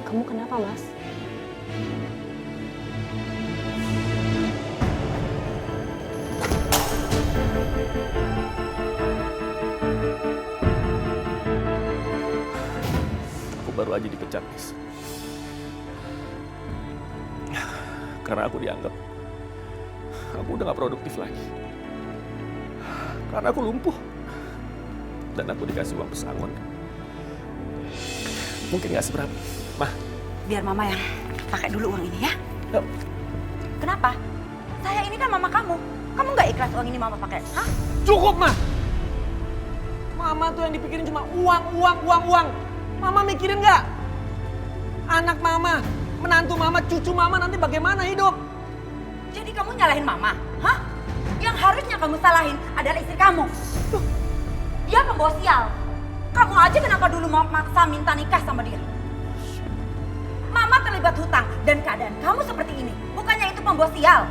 Kamu kenapa, Mas? Aku baru aja dipecat, Miss. Karena aku dianggap aku udah gak produktif lagi. Karena aku lumpuh. Dan aku dikasih uang pesangon. Mungkin gak seberapa. Mah. Biar mama yang pakai dulu uang ini ya. Yuk. Kenapa? Saya ini kan mama kamu. Kamu gak ikhlas uang ini mama pakai? Hah? Cukup, Mah. Mama tuh yang dipikirin cuma uang. Mama mikirin gak? Anak mama, menantu mama, cucu mama nanti bagaimana hidup? Jadi kamu nyalahin mama? Hah? Yang harusnya kamu salahin adalah istri kamu. Dia pembawa sial. Kamu aja kenapa dulu mau maksa minta nikah sama dia? Mama terlibat hutang dan keadaan kamu seperti ini. Bukannya itu pembawa sial.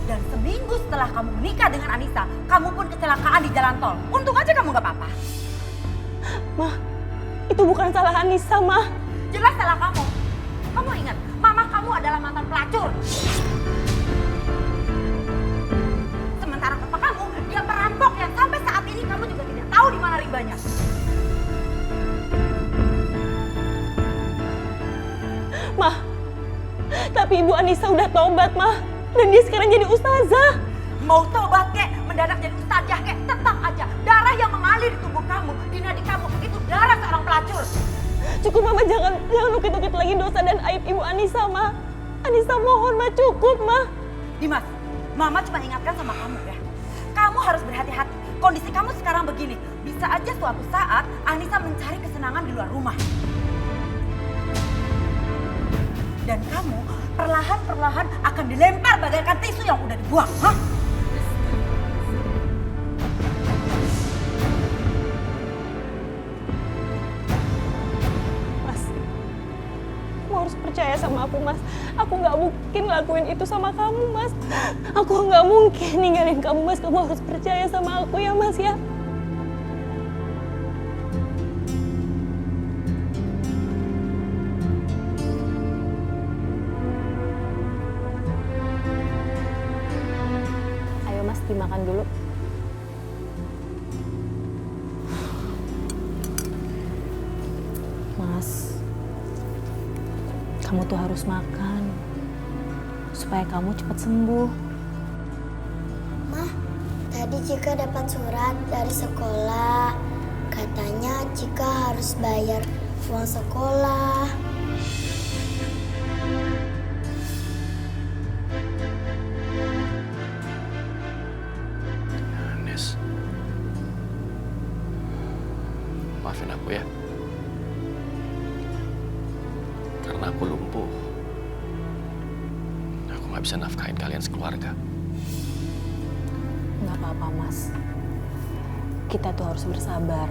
Dan seminggu setelah kamu menikah dengan Anissa, kamu pun kecelakaan di jalan tol. Untung aja kamu gak apa-apa. Mah, itu bukan salah Anissa, Mah. Jelas salah kamu. Kamu ingat, mama kamu adalah mantan pelacur. Sementara papa kamu, dia perampok yang sampai saat ini kamu juga tidak tahu di mana ribanya. Mah, tapi Ibu Anissa udah tobat, Mah. Dan dia sekarang jadi ustazah. Mau tobat kek, mendadak jadi ustazah kek, tetap aja. Darah yang mengalir di tubuh kamu, di nadi kamu, itu darah seorang pelacur. Cukup, Mama, jangan ukit-ukit lagi dosa dan aib Ibu Anissa, Mah. Anissa mohon, Mah, cukup, Mah. Dimas, mama cuma ingatkan sama kamu ya. Kamu harus berhati-hati. Kondisi kamu sekarang begini. Bisa aja suatu saat Anissa mencari kesenangan di luar rumah. Dan kamu perlahan-perlahan akan dilempar bagaikan tisu yang udah dibuang. Hah? Mas, kamu harus percaya sama aku, Mas. Aku nggak mungkin lakuin itu sama kamu, Mas. Aku nggak mungkin ninggalin kamu, Mas. Kamu harus percaya sama aku ya, Mas, ya. Ayo, Mas, dimakan dulu. Mas, kamu tuh harus makan supaya kamu cepat sembuh. Mah, tadi Cika dapat surat dari sekolah. Katanya Cika harus bayar uang sekolah. Nes, maafin aku ya. Karena aku lumpuh. Aku gak bisa nafkahin kalian sekeluarga. Nggak apa-apa, Mas. Kita tuh harus bersabar.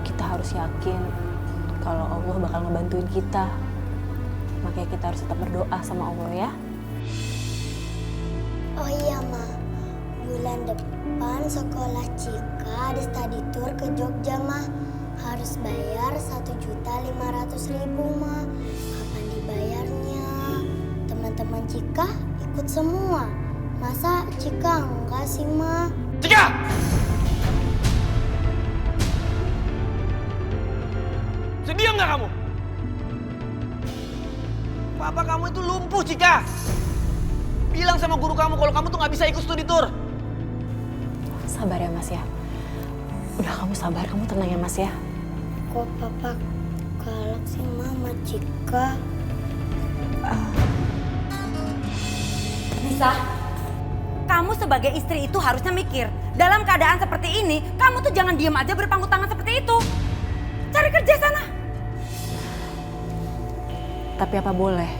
Kita harus yakin kalau Allah bakal ngebantuin kita. Makanya kita harus tetap berdoa sama Allah ya. Oh iya, Ma. Bulan depan sekolah Cika ada study tour ke Jogja, Ma. Harus bayar 1.500.000, Ma. Kapan dibayarnya? Teman-teman Cika ikut semua. Masa Cika enggak sih, Ma? Cika! Sedia nggak kamu? Papa kamu itu lumpuh, Cika. Bilang sama guru kamu kalau kamu tuh nggak bisa ikut studi tour. Sabar ya, Mas ya. Udah, kamu sabar, kamu tenang ya, Mas ya. Kok Papa galak sih, Mama Cika? Nisa, kamu sebagai istri itu harusnya mikir. Dalam keadaan seperti ini, kamu tuh jangan diam aja berpangku tangan seperti itu. Cari kerja sana. Tapi apa boleh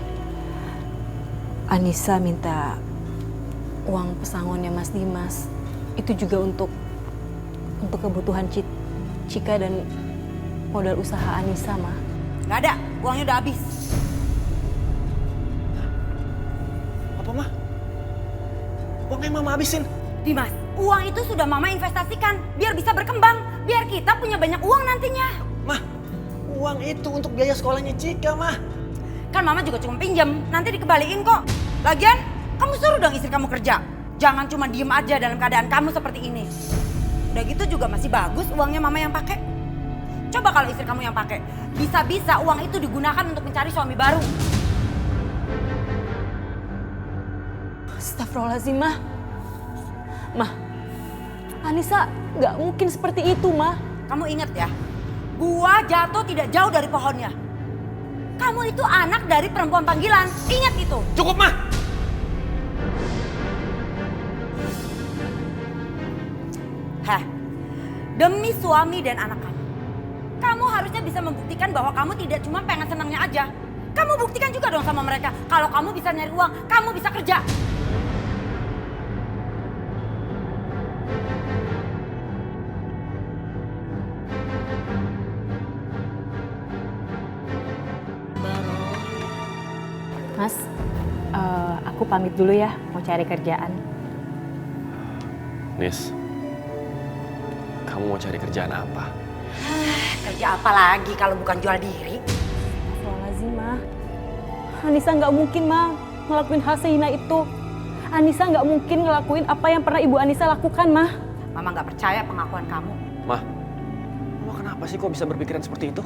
Anissa minta uang pesangonnya Mas Dimas itu juga untuk kebutuhan Cika dan modal usaha Anissa, Ma. Gak ada, uangnya udah habis. Apa, Mah? Uangnya Mama habisin. Dimas, uang itu sudah Mama investasikan biar bisa berkembang, biar kita punya banyak uang nantinya. Mah, Uang itu untuk biaya sekolahnya Cika, Mah. Kan mama juga cuma pinjam, nanti dikembaliin kok. Lagian, kamu suruh dong istri kamu kerja. Jangan cuma diem aja dalam keadaan kamu seperti ini. Udah gitu juga masih bagus uangnya mama yang pakai. Coba kalau istri kamu yang pakai, bisa-bisa uang itu digunakan untuk mencari suami baru. Astagfirullahaladzim, Mah. Mah, Anissa nggak mungkin seperti itu, Mah. Kamu ingat ya, gua jatuh tidak jauh dari pohonnya. Kamu itu anak dari perempuan panggilan, ingat itu. Cukup, Mah. Heh, demi suami dan anak kamu. Kamu harusnya bisa membuktikan bahwa kamu tidak cuma pengen senangnya aja. Kamu buktikan juga dong sama mereka. Kalau kamu bisa nyari uang, kamu bisa kerja. Mas, aku pamit dulu ya, mau cari kerjaan. Nis, kamu mau cari kerjaan apa? Kerja apa lagi kalau bukan jual diri? Astagfirullahaladzim, Mah. Anissa nggak mungkin, Mah, ngelakuin hal sehina itu. Anissa nggak mungkin ngelakuin apa yang pernah Ibu Anissa lakukan, Mah. Mama nggak percaya pengakuan kamu. Mah, Mama kenapa sih kok bisa berpikiran seperti itu?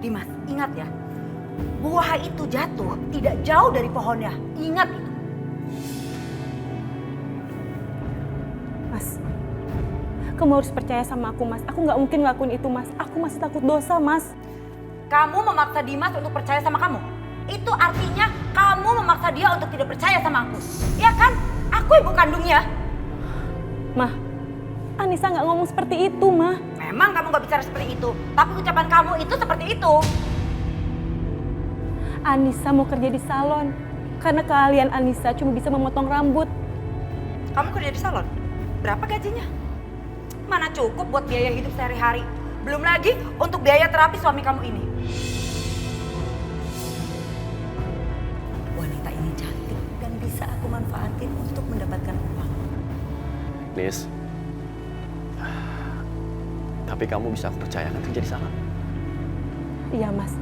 Dimas, ingat ya. Buah itu jatuh tidak jauh dari pohonnya. Ingat itu. Mas, kamu harus percaya sama aku, Mas. Aku nggak mungkin ngelakuin itu, Mas. Aku masih takut dosa, Mas. Kamu memaksa Dimas untuk percaya sama kamu. Itu artinya kamu memaksa dia untuk tidak percaya sama aku. Ya kan? Aku ibu kandungnya. Mah, Anissa nggak ngomong seperti itu, Mah. Memang kamu gak bicara seperti itu. Tapi ucapan kamu itu seperti itu. Anissa mau kerja di salon. Karena keahlian Anissa cuma bisa memotong rambut. Kamu kerja di salon? Berapa gajinya? Mana cukup buat biaya hidup sehari-hari. Belum lagi untuk biaya terapi suami kamu ini. Wanita ini cantik dan bisa aku manfaatin untuk mendapatkan uang. Nis, tapi kamu bisa aku percayakan kerja di sana. Iya, Mas.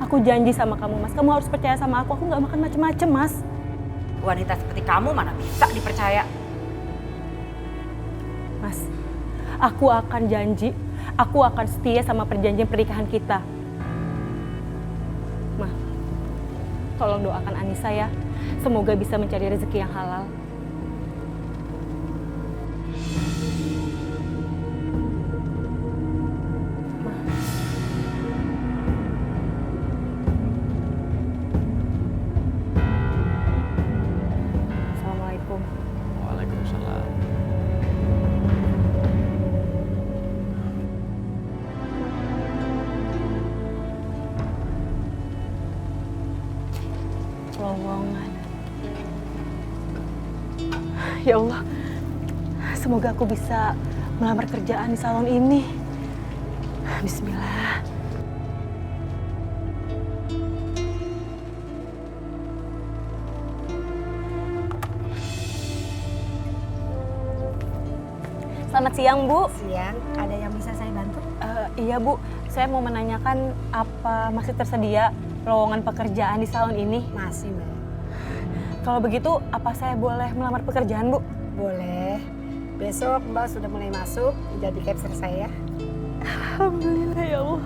Aku janji sama kamu, Mas. Kamu harus percaya sama aku. Aku nggak makan macem-macem, Mas. Wanita seperti kamu mana bisa dipercaya. Mas, aku akan janji. Aku akan setia sama perjanjian pernikahan kita. Mah, tolong doakan Anissa ya. Semoga bisa mencari rezeki yang halal. Assalamualaikum. Waalaikumsalam. Lowongan. Ya Allah, semoga aku bisa melamar kerjaan di salon ini. Bismillah. Selamat siang, Bu. Siang, ada yang bisa saya bantu? Iya, Bu. Saya mau menanyakan apa masih tersedia lowongan pekerjaan di salon ini. Masih, Mbak. Kalau begitu, apa saya boleh melamar pekerjaan, Bu? Boleh. Besok Mbak sudah mulai masuk jadi capser saya. Alhamdulillah ya Allah.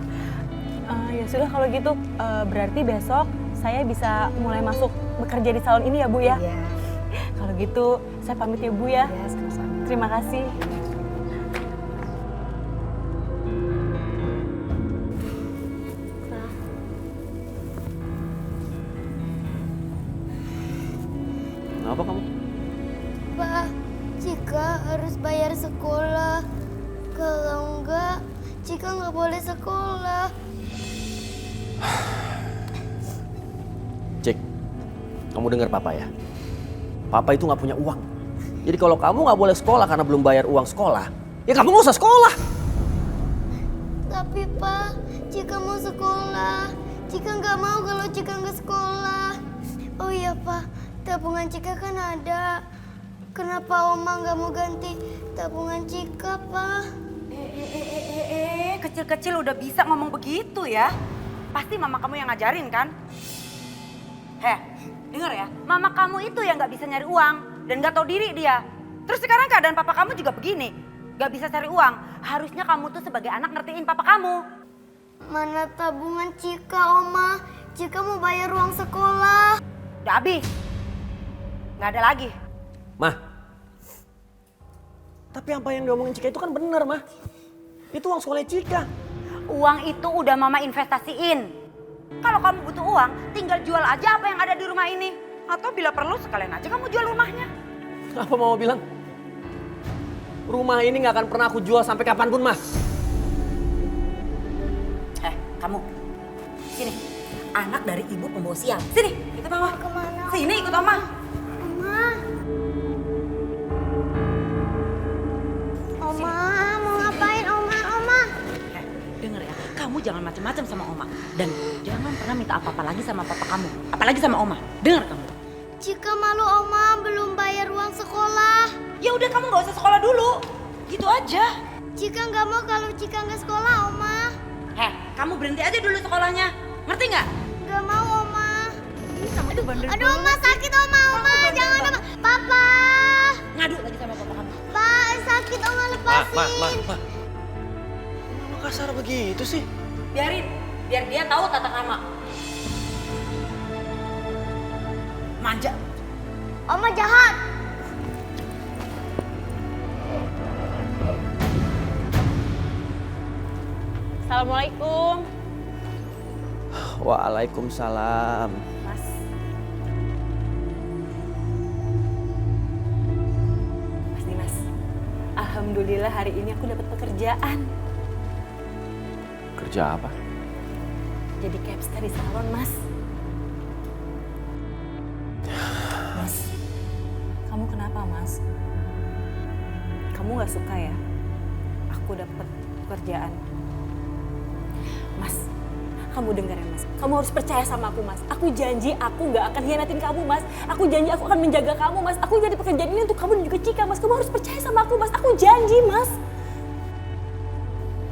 Ya sudah kalau gitu, berarti besok saya bisa mulai masuk bekerja di salon ini ya, Bu ya? Iya. Kalau gitu, saya pamit ya, Bu ya. Ya, sama-sama. Terima kasih. Kenapa kamu? Pak, Cika harus bayar sekolah. Kalau enggak, Cika nggak boleh sekolah. Cik, kamu dengar papa ya? Papa itu nggak punya uang. Jadi kalau kamu nggak boleh sekolah karena belum bayar uang sekolah, ya kamu nggak usah sekolah. Tapi Pak, Cika mau sekolah. Cika nggak mau kalau Cika nggak sekolah. Oh iya Pak, tabungan Cika kan ada. Kenapa Oma nggak mau ganti tabungan Cika, Pak? Kecil-kecil udah bisa ngomong begitu ya. pasti mama kamu yang ngajarin kan? Heh, denger ya, mama kamu itu yang gak bisa nyari uang dan gak tahu diri dia. Terus sekarang keadaan papa kamu juga begini, gak bisa cari uang. Harusnya kamu tuh sebagai anak ngertiin papa kamu. Mana tabungan Cika, Oma? Cika mau bayar uang sekolah. Udah habis, gak ada lagi. Mah, tapi apa yang diomongin Cika itu kan benar, Mah. Itu uang sekolah Cika. Uang itu udah mama investasiin. Kalau kamu butuh uang, tinggal jual aja apa yang ada di rumah ini. Atau bila perlu sekalian aja kamu jual rumahnya. Apa mau bilang? Rumah ini nggak akan pernah aku jual sampai kapanpun, Mah. Kamu, sini. Anak dari ibu pembawa sial. Sini, ikut mama. Kemana? Sini, ikut mama. Oma. Oma, mau ngapain Oma? Oma. Denger ya, kamu jangan macam-macam sama oma. Dan jangan pernah minta apa-apa lagi sama papa kamu. Apalagi sama oma. Dengar kamu. Cika malu Oma, belum bayar uang sekolah. Ya udah kamu nggak usah sekolah dulu. Gitu aja. Cika nggak mau kalau Cika nggak sekolah, Oma. Kamu berhenti aja dulu sekolahnya. Ngerti nggak? Nggak mau, Oma. Aduh, Oma sakit, Oma. Oma, jangan, Oma. Papa. Ngadu lagi sama papa kamu. Pak, sakit, Oma, lepasin. Ma. Mama kasar begitu sih? Biarin, biar dia tahu tata krama. Manja. Oma jahat. Assalamualaikum. Waalaikumsalam. Mas. Mas Dimas, alhamdulillah hari ini aku dapat pekerjaan. Kerja apa? Jadi capster di salon, Mas. Mas, kamu kenapa, Mas? Kamu gak suka ya? Aku dapat pekerjaan. Mas, kamu dengar ya, Mas. Kamu harus percaya sama aku, Mas. Aku janji aku gak akan hianatin kamu, Mas. Aku janji aku akan menjaga kamu, Mas. Aku jadi pekerjaan ini untuk kamu dan juga Cika, Mas. Kamu harus percaya sama aku, Mas. Aku janji, Mas.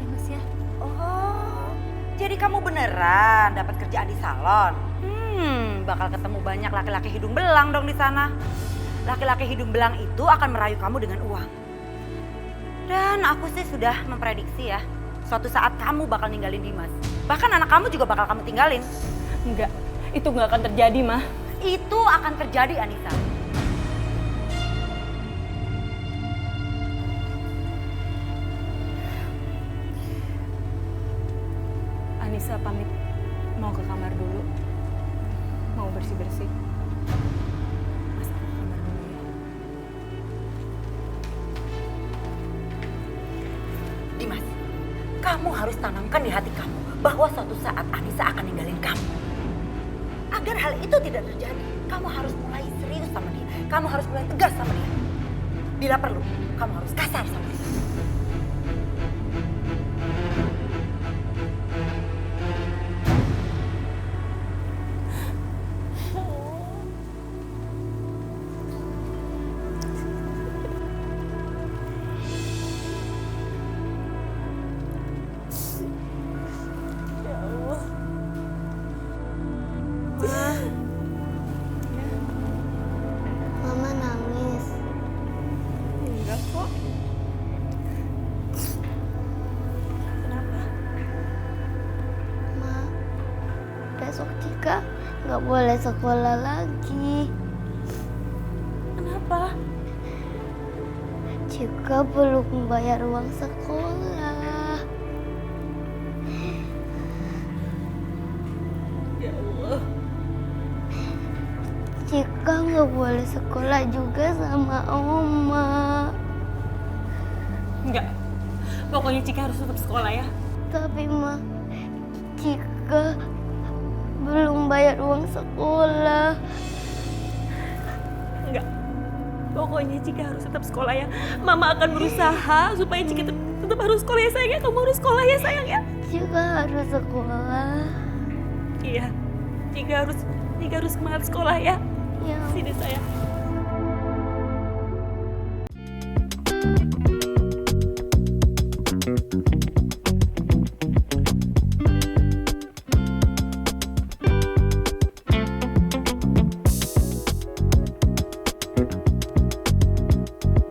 Ya, Mas ya. Oh, jadi kamu beneran dapat kerjaan di salon? Bakal ketemu banyak laki-laki hidung belang dong di sana. Laki-laki hidung belang itu akan merayu kamu dengan uang. Dan aku sih sudah memprediksi ya, suatu saat kamu bakal ninggalin Dimas. Bahkan anak kamu juga bakal kamu tinggalin. Enggak, itu gak akan terjadi, Ma. Itu akan terjadi, Anissa. Anissa pamit mau ke kamar dulu. Mau bersih-bersih. Mas, aku ke kamar dulu ya. Dimas, kamu harus tanamkan di hati kamu bahwa suatu saat Anissa akan ninggalin kamu. Agar hal itu tidak terjadi, kamu harus mulai serius sama dia. Kamu harus mulai tegas sama dia. Bila perlu, kamu harus kasar sama dia. Mama nangis. Enggak kok. Kenapa? Ma, besok Cika nggak boleh sekolah lagi. Kenapa? Cika belum membayar uang sekolah. Ya Allah. Cika nggak boleh sekolah juga sama Oma. Enggak. Pokoknya Cika harus tetap sekolah ya. Tapi Ma, Cika belum bayar uang sekolah. Enggak. Pokoknya Cika harus tetap sekolah ya. Mama akan berusaha supaya Cika tetap harus sekolah ya sayang ya. Kamu harus sekolah ya sayang ya. Cika harus sekolah. Iya. Cika harus semangat sekolah ya. Ya, Sini sayang.